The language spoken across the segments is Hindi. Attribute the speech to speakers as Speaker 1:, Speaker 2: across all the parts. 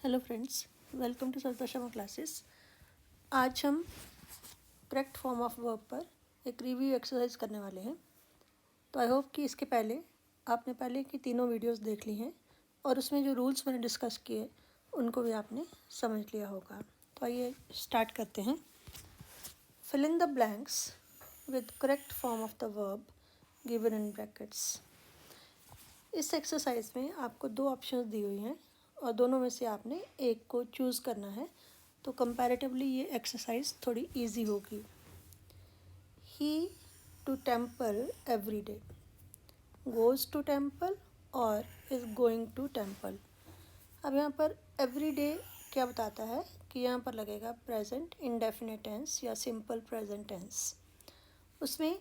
Speaker 1: Hello friends, welcome to Santosh Sharma classes. आज हम करेक्ट फॉर्म ऑफ वर्ब पर एक रिव्यू एक्सरसाइज करने वाले हैं। तो आई होप कि इसके पहले आपने पहले की तीनों वीडियोस देख ली हैं और उसमें जो रूल्स मैंने डिस्कस किए उनको भी आपने समझ लिया होगा। तो आइए स्टार्ट करते हैं। Fill in the blanks with correct form of the verb given in brackets. इस एक्सरसाइज में आपको दो ऑप्शंस दी हुई हैं और दोनों में से आपने एक को चूज़ करना है। तो कंपैरेटिवली ये एक्सरसाइज थोड़ी इजी होगी। He to temple every day, goes to temple और इज़ गोइंग टू टेम्पल। अब यहाँ पर एवरी डे क्या बताता है कि यहाँ पर लगेगा प्रेजेंट इंडेफिनिट टेंस या सिंपल प्रेजेंट टेंस। उसमें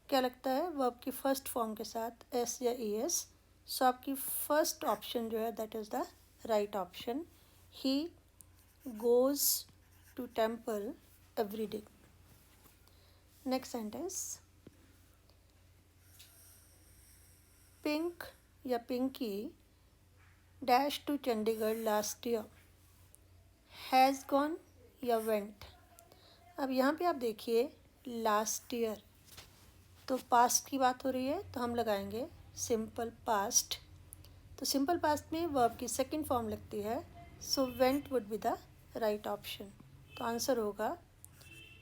Speaker 1: क्या लगता है वर्ब की फर्स्ट फॉर्म के साथ एस या ई एस। सो आपकी फर्स्ट ऑप्शन जो है that is the right option. He goes to temple every day. Next sentence, pink या Pinky dash to Chandigarh last year, has gone या वेंट। अब यहाँ पे आप देखिए लास्ट ईयर, तो पास्ट की बात हो रही है तो हम लगाएंगे सिंपल पास्ट। तो सिंपल पास्ट में वर्ब की सेकंड फॉर्म लगती है, so went would be the right option. तो आंसर होगा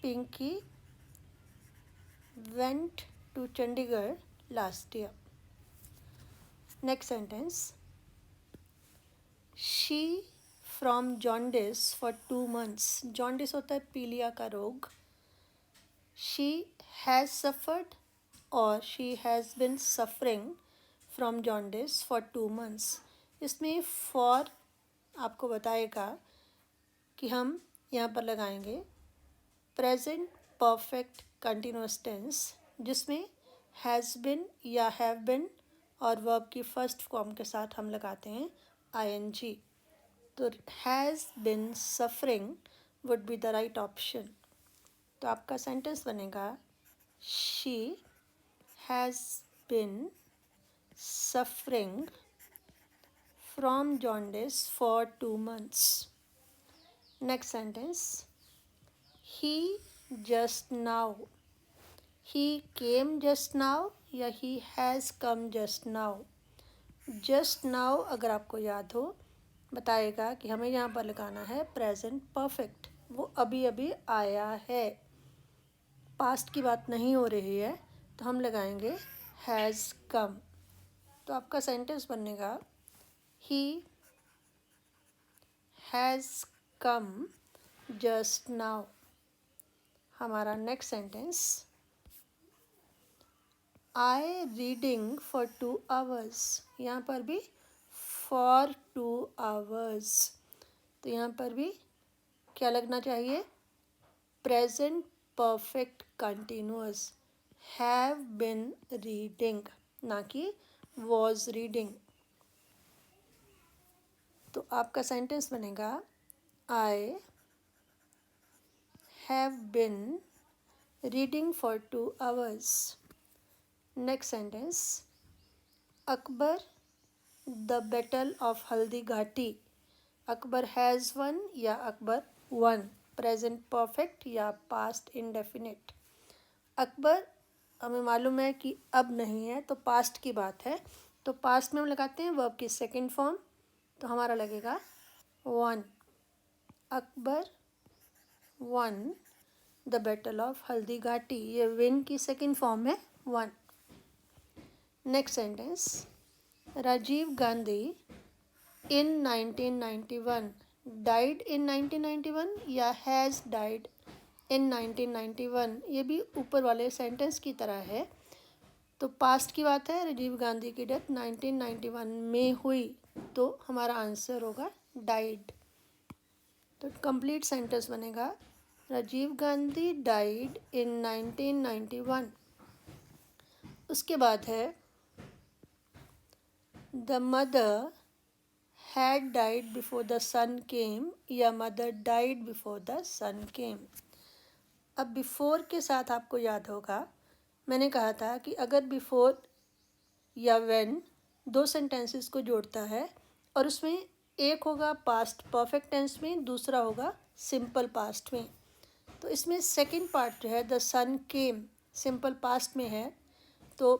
Speaker 1: Pinky went to Chandigarh last year. Next sentence, she from jaundice for 2 months। Jaundice होता है पीलिया का रोग। शी हैज़ सफर्ड और she has been suffering from jaundice for 2 months। इसमें फॉर आपको बताएगा कि हम यहाँ पर लगाएंगे प्रेजेंट परफेक्ट कंटिन्यूअस टेंस, जिसमें हैज़ बिन या हैव बिन और वर्ब की फर्स्ट फॉर्म के साथ हम लगाते हैं ing। तो has been suffering would be the right option. तो आपका सेंटेंस बनेगा she has bin suffering from jaundice for 2 months. Next sentence, he just now, he came just now या he has come just now। just now अगर आपको याद हो बताएगा कि हमें यहाँ पर लगाना है प्रेजेंट परफेक्ट, वो अभी अभी आया है, पास्ट की बात नहीं हो रही है, तो हम लगाएंगे हैज़ कम। तो आपका सेंटेंस बनेगा he has come just now. हमारा next sentence, I reading for 2 hours। यहाँ पर भी फॉर 2 hours, तो यहाँ पर भी क्या लगना चाहिए present perfect continuous, have been reading, ना कि वॉज रीडिंग। तो आपका सेंटेंस बनेगा I have been reading for 2 hours। Next sentence, Akbar the battle of Haldi घाटी। अकबर हैज़ वन या अकबर वन, प्रेजेंट परफेक्ट या पास्ट इंडेफिनिट। अकबर हमें मालूम है कि अब नहीं है, तो पास्ट की बात है, तो पास्ट में हम लगाते हैं वर्ब की सेकंड फॉर्म, तो हमारा लगेगा won. Akbar won the battle of Haldi Ghati, ये विन की सेकंड फॉर्म है won. Next sentence, Rajiv Gandhi in 1991 died in 1991 या हैज़ डाइड इन 1991। ये भी ऊपर वाले सेंटेंस की तरह है, तो पास्ट की बात है, राजीव गांधी की डेथ 1991 में हुई, तो हमारा आंसर होगा डाइड। तो कंप्लीट सेंटेंस बनेगा राजीव गांधी डाइड इन 1991। उसके बाद है the mother had died before the sun came या mother died before the sun came. अब बिफोर के साथ आपको याद होगा मैंने कहा था कि अगर बिफोर या व्हेन दो सेंटेंसेस को जोड़ता है और उसमें एक होगा पास्ट परफेक्ट टेंस में, दूसरा होगा सिंपल पास्ट में। तो इसमें सेकंड पार्ट जो है the sun came simple past में है, तो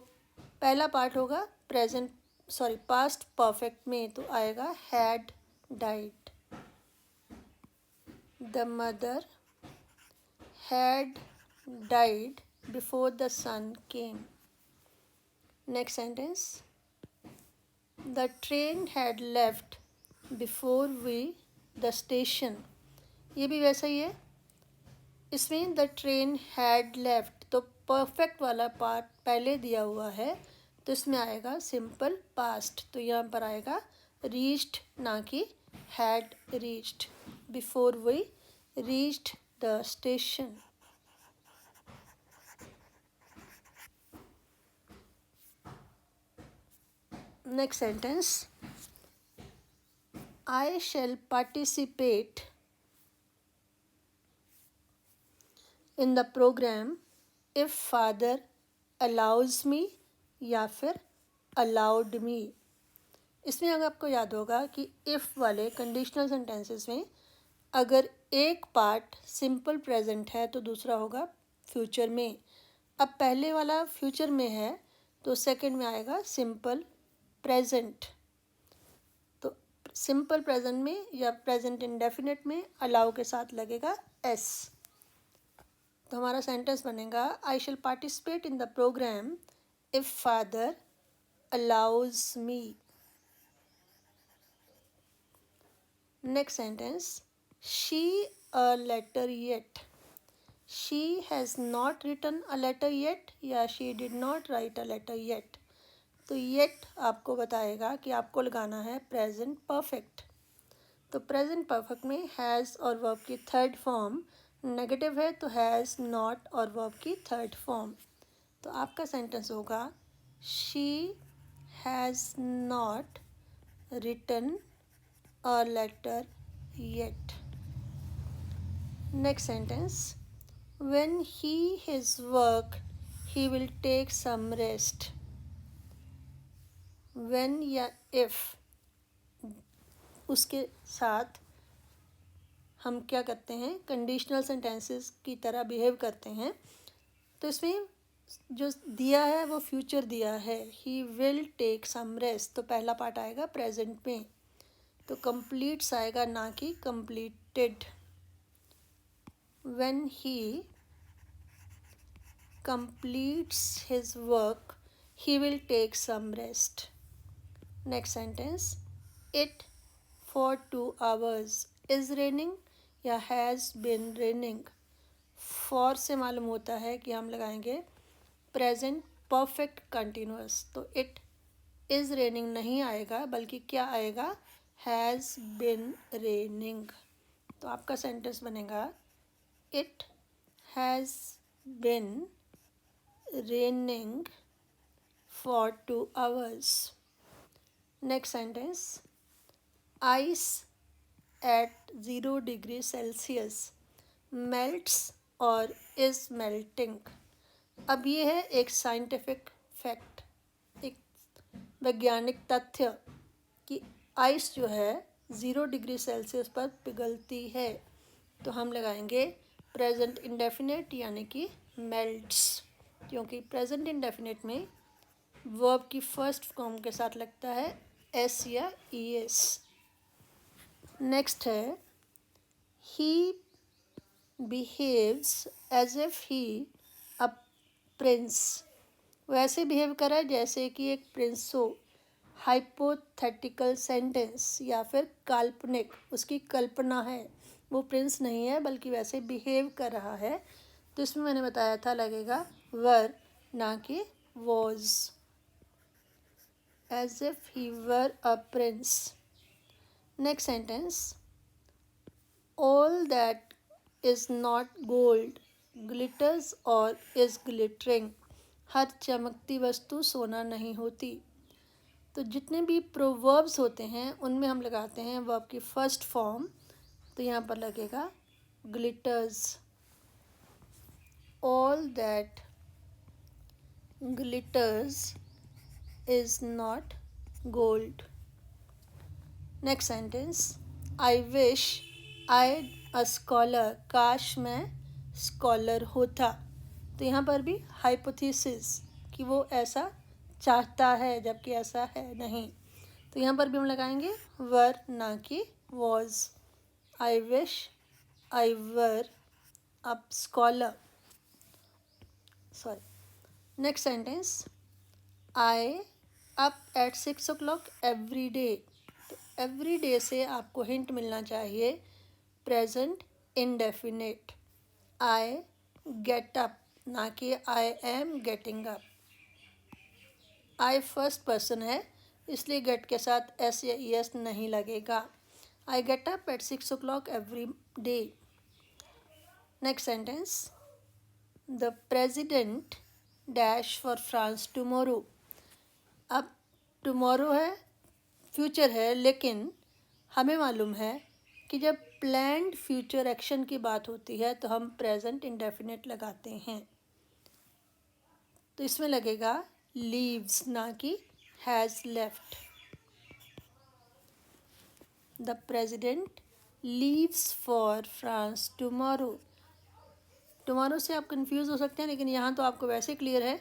Speaker 1: पहला पार्ट होगा पास्ट परफेक्ट में, तो आएगा had died. The mother had died before the sun came. Next sentence, the train had left before we the station. ये भी वैसा ही है, इसमें द ट्रेन हैड लेफ्ट, तो परफेक्ट वाला पार्ट पहले दिया हुआ है, तो इसमें आएगा सिंपल पास्ट, तो यहाँ पर आएगा रीच्ड ना कि had reached. Before we reached the station. Next sentence, I shall participate in the program if father allows me या फिर allowed me। इसमें अगर आपको याद होगा कि if वाले कंडीशनल सेंटेंसेस में अगर एक पार्ट सिंपल प्रेजेंट है तो दूसरा होगा फ्यूचर में। अब पहले वाला फ्यूचर में है तो सेकंड में आएगा सिंपल प्रेजेंट। तो सिंपल प्रेजेंट में या प्रेजेंट इंडेफिनिट में अलाउ के साथ लगेगा एस। तो हमारा सेंटेंस बनेगा I shall participate in the programme if father allows me. Next sentence, she a letter yet. She has not written a letter yet या she did not write a letter yet. तो येट आपको बताएगा कि आपको लगाना है प्रेजेंट परफेक्ट। तो प्रेजेंट परफेक्ट में हैज़ और वर्ब की थर्ड फॉर्म नेगेटिव है, तो हैज़ नॉट और वर्ब की थर्ड फॉर्म। तो आपका सेंटेंस होगा she has not written a letter yet. Next sentence, when he his work he will take some rest. When या इफ उसके साथ हम क्या करते हैं, कंडीशनल सेंटेंसेस की तरह बिहेव करते हैं। तो इसमें जो दिया है वो फ्यूचर दिया है, he will take some rest, तो पहला पार्ट आएगा प्रेजेंट में, तो कंप्लीट्स आएगा ना कि completed. When he completes his work he will take some rest. Next sentence, it for 2 hours is raining या हैज़ बिन रेनिंग। फॉर से मालूम होता है कि हम लगाएंगे प्रेजेंट परफेक्ट कंटिन्यूअस, तो इट इज़ रेनिंग नहीं आएगा बल्कि क्या आएगा, हैज़ बिन रेनिंग। तो आपका सेंटेंस बनेगा it has been raining for 2 hours। Next sentence, ice eight 0 degree Celsius melts और इज़ मेल्टिंग। अब ये है एक साइंटिफिक फैक्ट, एक वैज्ञानिक तथ्य कि आइस जो है 0 डिग्री सेल्सियस पर पिघलती है, तो हम लगाएंगे प्रेजेंट इंडेफिनिट यानी कि मेल्ट्स, क्योंकि प्रेजेंट इंडेफिनिट में वर्ब की फर्स्ट फॉर्म के साथ लगता है एस या ई एस। नेक्स्ट है, he behaves as if he a prince. वैसे बिहेव करा जैसे कि एक प्रिंस हो। हाइपोथेटिकल सेंटेंस या फिर काल्पनिक, उसकी कल्पना है, वो प्रिंस नहीं है बल्कि वैसे बिहेव कर रहा है, तो इसमें मैंने बताया था लगेगा वर ना कि was. As if he were a prince. Next sentence, all that is not gold glitters और इज ग्लिटरिंग। हर चमकती वस्तु सोना नहीं होती। तो जितने भी प्रोवर्ब्स होते हैं उनमें हम लगाते हैं वर्ब की फर्स्ट फॉर्म, तो यहाँ पर लगेगा glitters. All that glitters is not gold. Next sentence, I wish I a scholar, काश मैं स्कॉलर होता। तो यहाँ पर भी हाइपोथेसिस कि वो ऐसा चाहता है जबकि ऐसा है नहीं। तो यहाँ पर भी हम लगाएंगे वर ना कि was. I wish I were a scholar, sorry. Next sentence, I up at 6 o'clock every day. तो एवरी डे से आपको हिंट मिलना चाहिए present indefinite. I get up ना कि I am getting up. I first person है इसलिए गेट के साथ एस या ई एस नहीं लगेगा। I get up at 6 o'clock every day. Next sentence, the president dash for France tomorrow. अब टुमारो है, फ्यूचर है, लेकिन हमें मालूम है कि जब प्लान्ड फ्यूचर एक्शन की बात होती है तो हम प्रेजेंट इंडेफिनिट लगाते हैं। तो इसमें लगेगा लीव्स ना कि has left. The president leaves for France tomorrow. Tomorrow से आप कंफ्यूज हो सकते हैं, लेकिन यहाँ तो आपको वैसे क्लियर है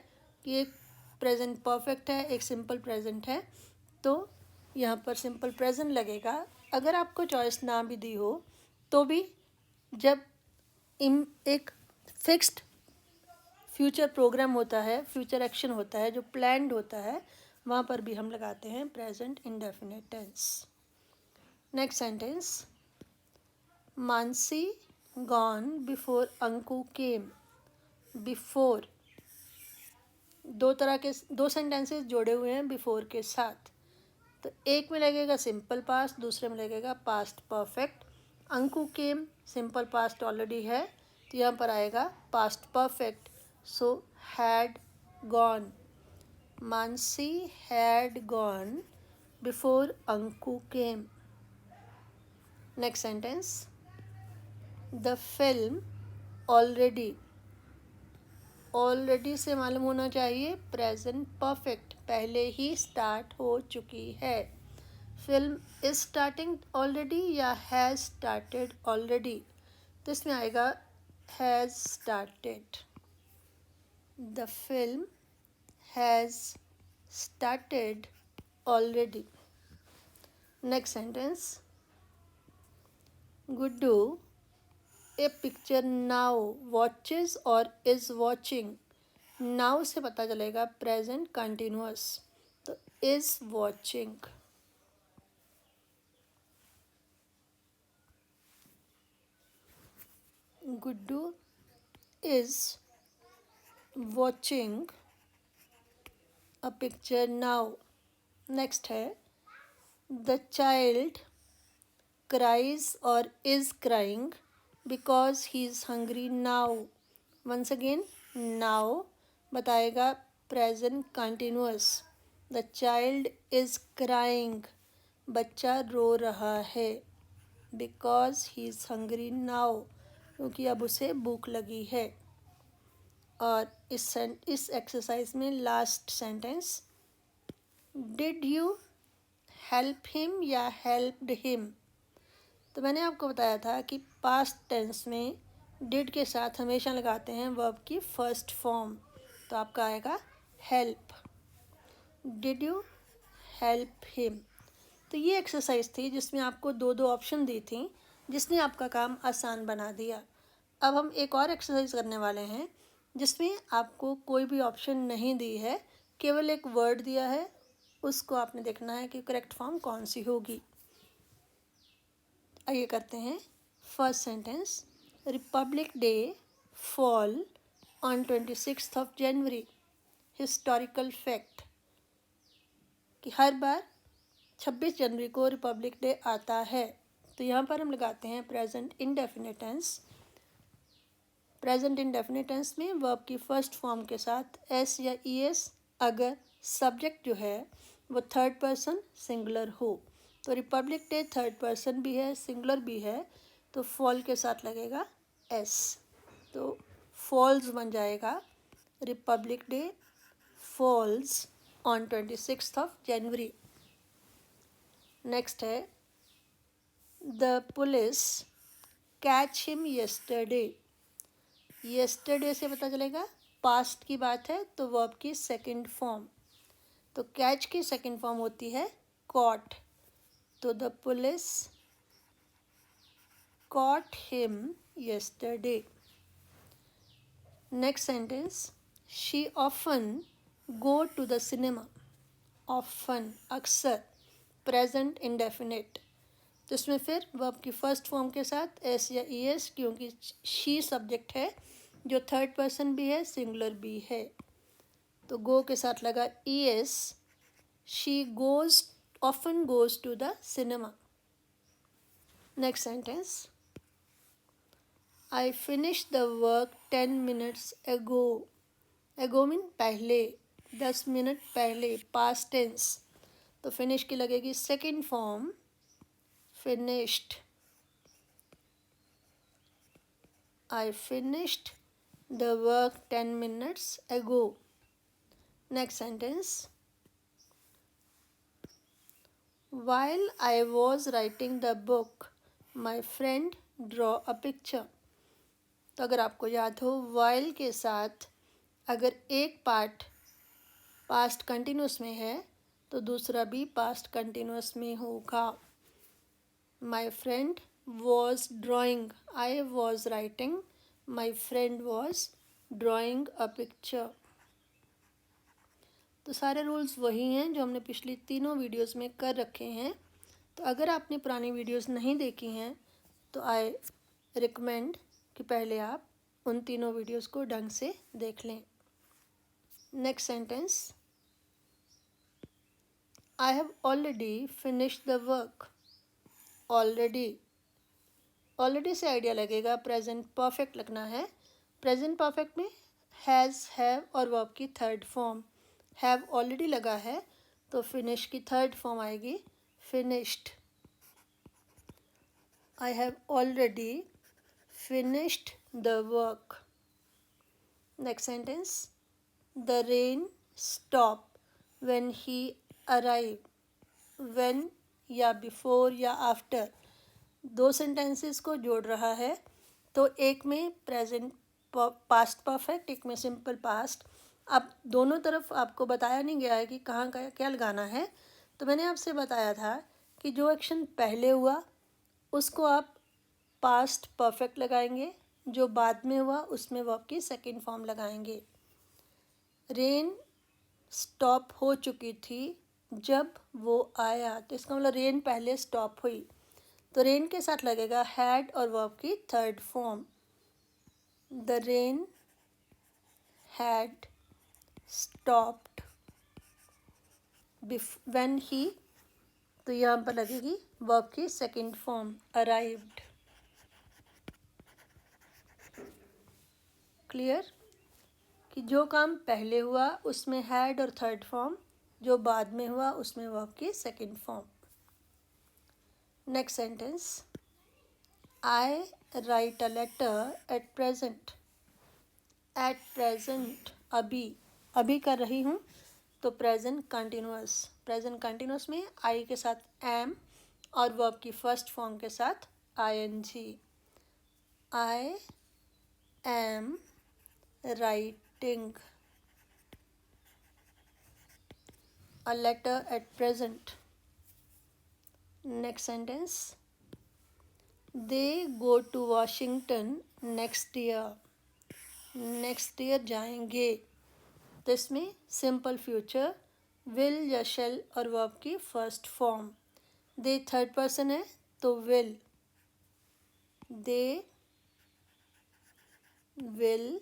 Speaker 1: कि एक प्रेजेंट परफेक्ट है, एक सिंपल प्रेजेंट है, तो यहाँ पर सिंपल प्रेजेंट लगेगा। अगर आपको चॉइस ना भी दी हो तो भी जब एक फिक्स्ड फ्यूचर प्रोग्राम होता है, फ्यूचर एक्शन होता है जो प्लान्ड होता है, वहाँ पर भी हम लगाते हैं present indefinite tense. Next sentence, Mansi gone before Anku came. Before, दो सेंटेंसेस जोड़े हुए हैं बिफोर के साथ। तो एक में लगेगा सिंपल पास्ट, दूसरे में लगेगा पास्ट परफेक्ट। अंकु केम सिंपल पास्ट ऑलरेडी है तो यहाँ पर आएगा past perfect. So had gone, Mansi had gone before Anku came. Next sentence, the film already. Already से मालूम होना चाहिए प्रेजेंट परफेक्ट, पहले ही स्टार्ट हो चुकी है। फिल्म इज स्टार्टिंग ऑलरेडी या हैज़ स्टार्टेड ऑलरेडी, तो इसमें आएगा has started. The film has started already. Next sentence, Guddu a picture now watches और इज वॉचिंग। नाउ से पता चलेगा प्रेजेंट कंटिन्यूअस, तो is watching. Guddu is watching a picture now. Next है, द चाइल्ड क्राइज और is crying because he is hungry now. Once again now बताएगा present continuous. The child is crying, बच्चा रो रहा है, because he is hungry now, क्योंकि अब उसे भूख लगी है। और इस एक्सरसाइज में last sentence, did you help him या हेल्प्ड हिम। तो मैंने आपको बताया था कि पास्ट टेंस में डिड के साथ हमेशा लगाते हैं वर्ब की फर्स्ट फॉर्म, तो आपका आएगा help. Did you help him. तो ये एक्सरसाइज थी जिसमें आपको दो दो ऑप्शन दी थी, जिसने आपका काम आसान बना दिया। अब हम एक और एक्सरसाइज करने वाले हैं जिसमें आपको कोई भी ऑप्शन नहीं दी है, केवल एक वर्ड दिया है, उसको आपने देखना है कि करेक्ट फॉर्म कौन सी होगी। आइए करते हैं। First sentence, Republic day fall on 26 January. Historical fact कि हर बार 26 जनवरी को रिपब्लिक डे आता है, तो यहाँ पर हम लगाते हैं present indefinite tense. Present indefinite tense में वर्ब की फर्स्ट फॉर्म के साथ एस या ई एस, अगर सब्जेक्ट जो है वो थर्ड पर्सन सिंगुलर हो। तो रिपब्लिक डे थर्ड पर्सन भी है, सिंगुलर भी है, तो फॉल के साथ लगेगा एस, तो फॉल्स बन जाएगा। Republic day falls on 26 January. Next है, the police catch him yesterday. Yesterday से पता चलेगा पास्ट की बात है तो वर्ब की सेकंड फॉर्म, तो कैच की सेकंड फॉर्म होती है कॉट, तो the police caught him yesterday. Next sentence, she often go to the cinema. Often अक्सर, प्रेजेंट इंडेफिनिट, तो इसमें फिर वर्ब की फर्स्ट फॉर्म के साथ एस या ई एस, क्योंकि शी सब्जेक्ट है जो थर्ड पर्सन भी है सिंगुलर भी है, तो गो के साथ लगा E S. She goes often goes to the cinema. Next sentence, I finish the work 10 minutes एगो। एगो मीन पहले, 10 मिनट पहले, पास्ट टेंस, तो फिनिश की लगेगी second form finished। I finished the work 10 minutes ago। Next sentence, while I was writing the book my friend draw a picture। तो अगर आपको याद हो while के साथ अगर एक पार्ट पास्ट कंटिन्यूस में है तो दूसरा भी पास्ट कंटिन्यूस में होगा। My friend was drawing, I was writing, my friend was drawing a picture। तो सारे रूल्स वही हैं जो हमने पिछली तीनों वीडियोस में कर रखे हैं, तो अगर आपने पुरानी वीडियोस नहीं देखी हैं तो आई रिकमेंड कि पहले आप उन तीनों वीडियोस को ढंग से देख लें। Next sentence, I have already finished the work. Already, already से आइडिया लगेगा प्रेजेंट परफेक्ट लगना है। प्रेजेंट परफेक्ट में हैज़, हैव और वर्ब की थर्ड फॉर्म, हैव ऑलरेडी लगा है तो फिनिश की थर्ड फॉर्म आएगी finished. I have already finished the work. Next sentence, the rain stop when he arrive. When या बिफोर या आफ्टर, दो सेंटेंसेस को जोड़ रहा है, तो एक में प्रेजेंट पास्ट परफेक्ट, एक में सिंपल पास्ट। अब दोनों तरफ आपको बताया नहीं गया है कि कहाँ का क्या लगाना है, तो मैंने आपसे बताया था कि जो एक्शन पहले हुआ उसको आप पास्ट परफेक्ट लगाएंगे, जो बाद में हुआ उसमें वर्ब की सेकंड फॉर्म लगाएंगे। रेन स्टॉप हो चुकी थी जब वो आया, तो इसका मतलब रेन पहले स्टॉप हुई, तो रेन के साथ लगेगा हैड और वर्ब की third form. The rain had stopped when he, तो यहाँ पर लगेगी वर्ब की सेकंड फॉर्म अराइव्ड। क्लियर कि जो काम पहले हुआ उसमें हैड और थर्ड फॉर्म, जो बाद में हुआ उसमें वर्ब की second form. Next sentence, I write a letter at present। at present अभी, अभी कर रही हूँ तो प्रेजेंट कंटिन्यूअस, प्रेजेंट कंटिन्यूअस में आई के साथ एम और वर्ब की फर्स्ट फॉर्म के साथ ing। I am writing a letter at present। Next sentence, they go to Washington next year. Next year जाएंगे, तो इसमें सिंपल फ्यूचर विल या शेल और वर्ब की first form. They third person है तो will, they will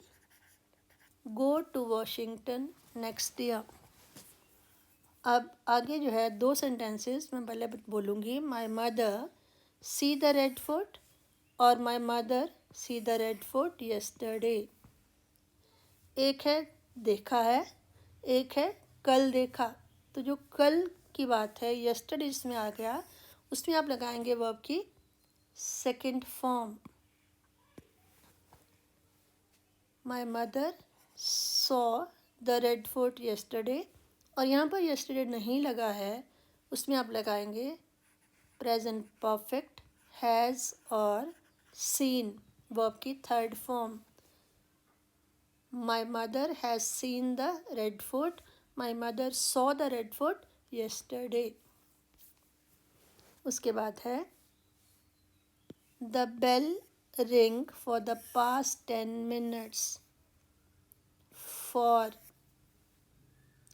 Speaker 1: go to Washington next year. अब आगे जो है दो सेंटेंसेस मैं पहले बोलूँगी, my mother see the red fort और my mother see the red fort yesterday. एक है देखा है, एक है कल देखा, तो जो कल की बात है येस्टरडे जिसमें आ गया उसमें आप लगाएंगे वर्ब की second form. My mother saw the red fort yesterday, और यहाँ पर येस्टरडे नहीं लगा है उसमें आप लगाएंगे प्रेजेंट परफेक्ट हैज़ और सीन वर्ब की third form. My mother has seen the red Fort, my mother saw the red fort yesterday. उसके बाद है the bell ring for the past 10 minutes। For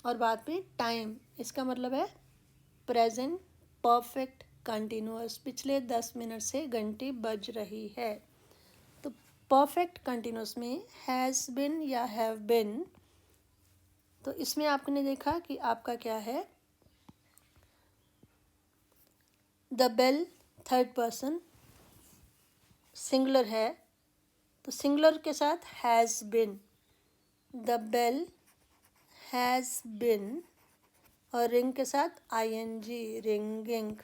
Speaker 1: और बाद में टाइम, इसका मतलब है प्रेजेंट परफेक्ट कंटिन्यूअस, पिछले 10 मिनट से घंटी बज रही है। तो परफेक्ट कंटिन्यूअस में हैज़ बिन या हैव बिन, तो इसमें आपने देखा कि आपका क्या है, the bell third person singular है, तो सिंगुलर के साथ has been, the bell has been, और रिंग के साथ ing ringing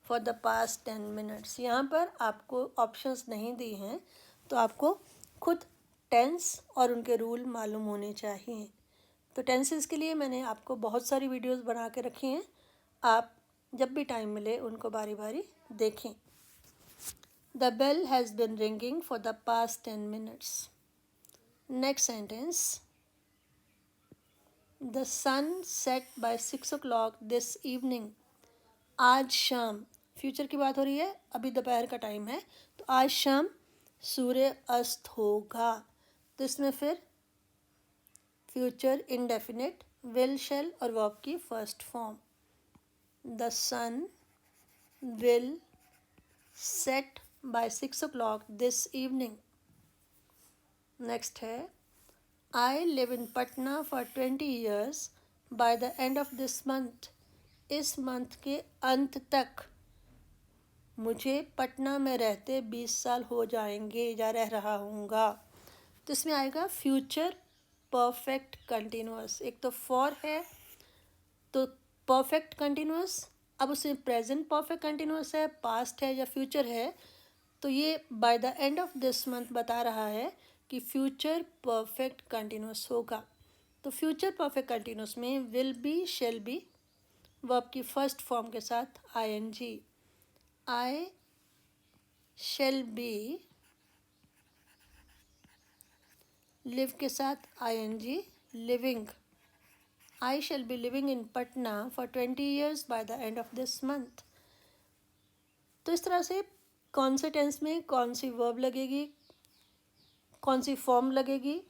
Speaker 1: for the past 10 minutes। यहाँ पर आपको ऑप्शंस नहीं दिए हैं, तो आपको खुद टेंस और उनके रूल मालूम होने चाहिए। तो टेंसेस के लिए मैंने आपको बहुत सारी वीडियोस बना के रखी हैं, आप जब भी टाइम मिले उनको बारी बारी देखें। The bell has been ringing for the past 10 minutes। Next sentence, the sun set by 6 o'clock this evening. आज शाम, फ्यूचर की बात हो रही है, अभी दोपहर का टाइम है, तो आज शाम सूर्य अस्त होगा। तो इसमें फिर फ्यूचर इंडेफिनिट विल शैल और वर्ब की first form. The sun will set by 6 o'clock this evening. Next है, I live in Patna for 20 years by the end of this month. इस मंथ के अंत तक मुझे पटना में रहते 20 साल हो जाएंगे या रह रहा हूँगा। तो इसमें आएगा फ्यूचर परफेक्ट कंटिन्यूअस। एक तो फॉर है तो परफेक्ट कंटिन्यूअस, अब उसमें प्रेजेंट परफेक्ट कंटिन्यूअस है, पास्ट है या फ्यूचर है, तो ये bye the end of this month बता रहा है कि फ्यूचर परफेक्ट कंटिन्यूअस होगा। तो फ्यूचर परफेक्ट कंटिन्यूअस में will be shall be verb की फर्स्ट फॉर्म के साथ ing। I shall be live के साथ ing living. I shall be living in Patna for 20 years by the end of this month. तो इस तरह से कौन से टेंस में कौन सी वर्ब लगेगी, कौन सी फॉर्म लगेगी,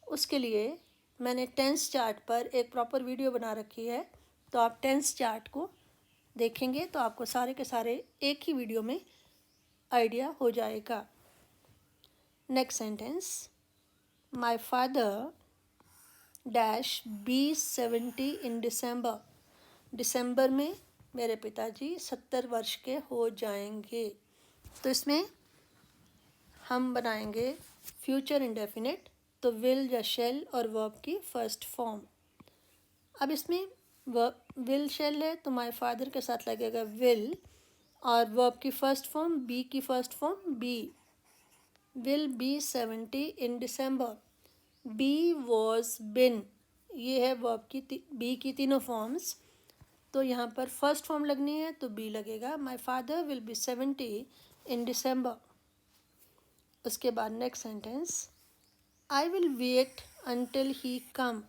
Speaker 1: उसके लिए मैंने टेंस चार्ट पर एक प्रॉपर वीडियो बना रखी है। तो आप टेंस चार्ट को देखेंगे तो आपको सारे के सारे एक ही वीडियो में आइडिया हो जाएगा। Next sentence, my father dash be 70 in December. दिसंबर में मेरे पिताजी 70 वर्ष के हो जाएंगे। तो इसमें हम बनाएंगे फ्यूचर इंडेफिनिट, तो विल या शैल और वर्ब की फर्स्ट फॉर्म। अब इसमें विल शैल है तो माय फादर के साथ लगेगा विल, और वर्ब की फर्स्ट फॉर्म बी की first form be, will be 70 in December. Be was been, ये है वर्ब की बी की तीनों फॉर्म्स, तो यहाँ पर फर्स्ट फॉर्म लगनी है तो बी लगेगा। My father will be 70 in December. उसके बाद next sentence, I will wait until he come.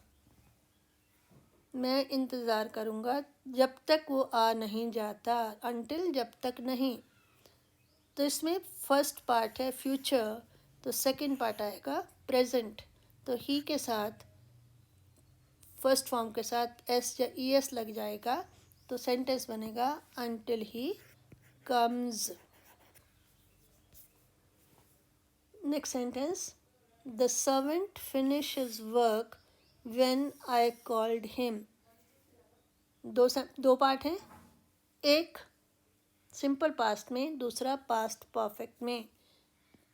Speaker 1: मैं इंतज़ार करूँगा जब तक वो आ नहीं जाता, अंटिल जब तक नहीं। तो इसमें फर्स्ट पार्ट है फ्यूचर, तो सेकंड पार्ट आएगा प्रेजेंट, तो ही के साथ फर्स्ट फॉर्म के साथ एस या ई एस लग जाएगा, तो सेंटेंस बनेगा until he comes. Next sentence, the servant finish his work when I called him. दो पार्ट हैं, एक सिंपल पास्ट में, दूसरा पास्ट परफेक्ट में।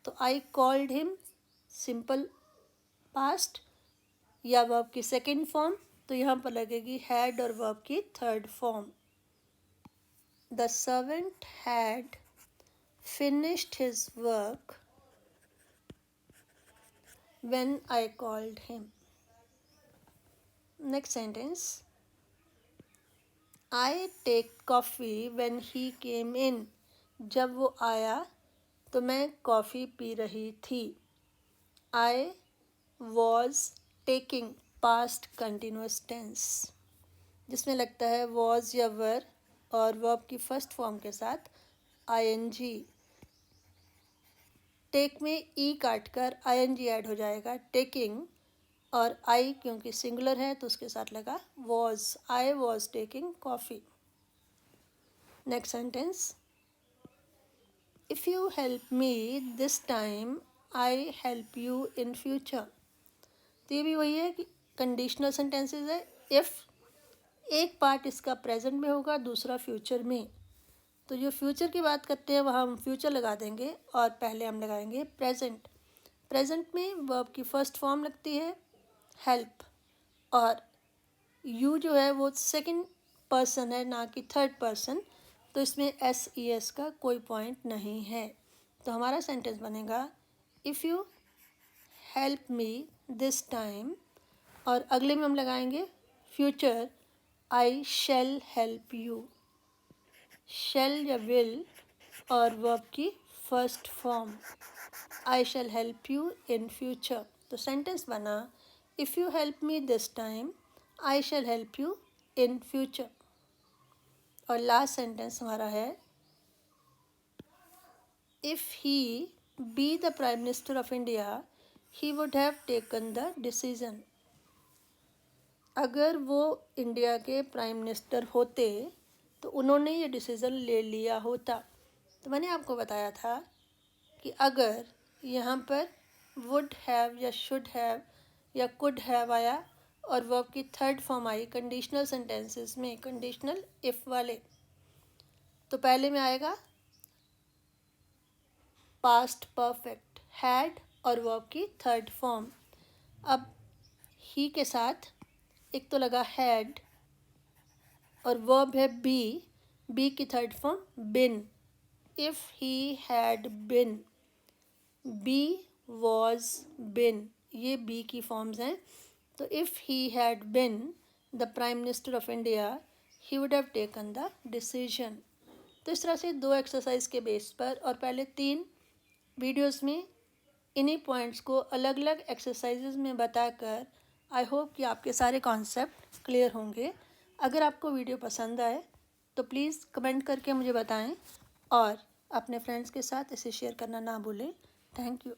Speaker 1: तो I called him simple past या वर्ब की सेकंड फॉर्म, तो यहाँ पर लगेगी हैड और वर्ब की third form. The servant had finished his work when I called him. Next sentence, I take coffee when he came in. जब वो आया तो मैं कॉफ़ी पी रही थी. I was taking past continuous tense, जिसमें लगता है was या were और verb की फर्स्ट फॉर्म के साथ ing. टेक में ई काट कर ing ऐड हो जाएगा. टेकिंग और आई क्योंकि सिंगुलर है तो उसके साथ लगा was. I was taking coffee. Next sentence. If you help me this time, I help you in future. तो ये भी वही है कि कंडीशनल सेंटेंसेस है. इफ़ एक पार्ट इसका प्रेजेंट में होगा, दूसरा फ्यूचर में. तो जो फ्यूचर की बात करते हैं वहाँ हम फ्यूचर लगा देंगे और पहले हम लगाएंगे प्रेजेंट. प्रेजेंट में वर्ब की फर्स्ट फॉर्म लगती है हेल्प और यू जो है वो सेकंड पर्सन है ना कि थर्ड पर्सन, तो इसमें SES का कोई पॉइंट नहीं है. तो हमारा सेंटेंस बनेगा if you help me this time और अगले में हम लगाएंगे future I shall help you. Shall या विल और वर्ब की first form I shall help you in future. तो सेंटेंस बना if you help me this time I shall help you in future. और लास्ट सेंटेंस हमारा है if he be the prime minister of India he would have taken the decision. अगर वो इंडिया के प्राइम मिनिस्टर होते तो उन्होंने ये डिसीज़न ले लिया होता. तो मैंने आपको बताया था कि अगर यहाँ पर वुड हैव या शुड हैव या कुड हैव आया और वर्ब की third form I conditional sentences में, कंडीशनल इफ़ वाले, तो पहले में आएगा पास्ट परफेक्ट हैड और वर्ब की थर्ड फॉर्म. अब ही के साथ एक तो लगा हैड और वर्ब है बी की third form been. If he had been, be was been, ये बी की फॉर्म्स हैं. तो if he had been the prime minister of India he would have taken the decision. तो इस तरह से 2 एक्सरसाइज के बेस पर और पहले 3 वीडियोस में इन्हीं पॉइंट्स को अलग अलग एक्सरसाइजेज में बताकर आई होप कि आपके सारे कॉन्सेप्ट क्लियर होंगे. अगर आपको वीडियो पसंद आए तो प्लीज़ कमेंट करके मुझे बताएं और अपने फ्रेंड्स के साथ इसे शेयर करना ना भूलें. Thank you.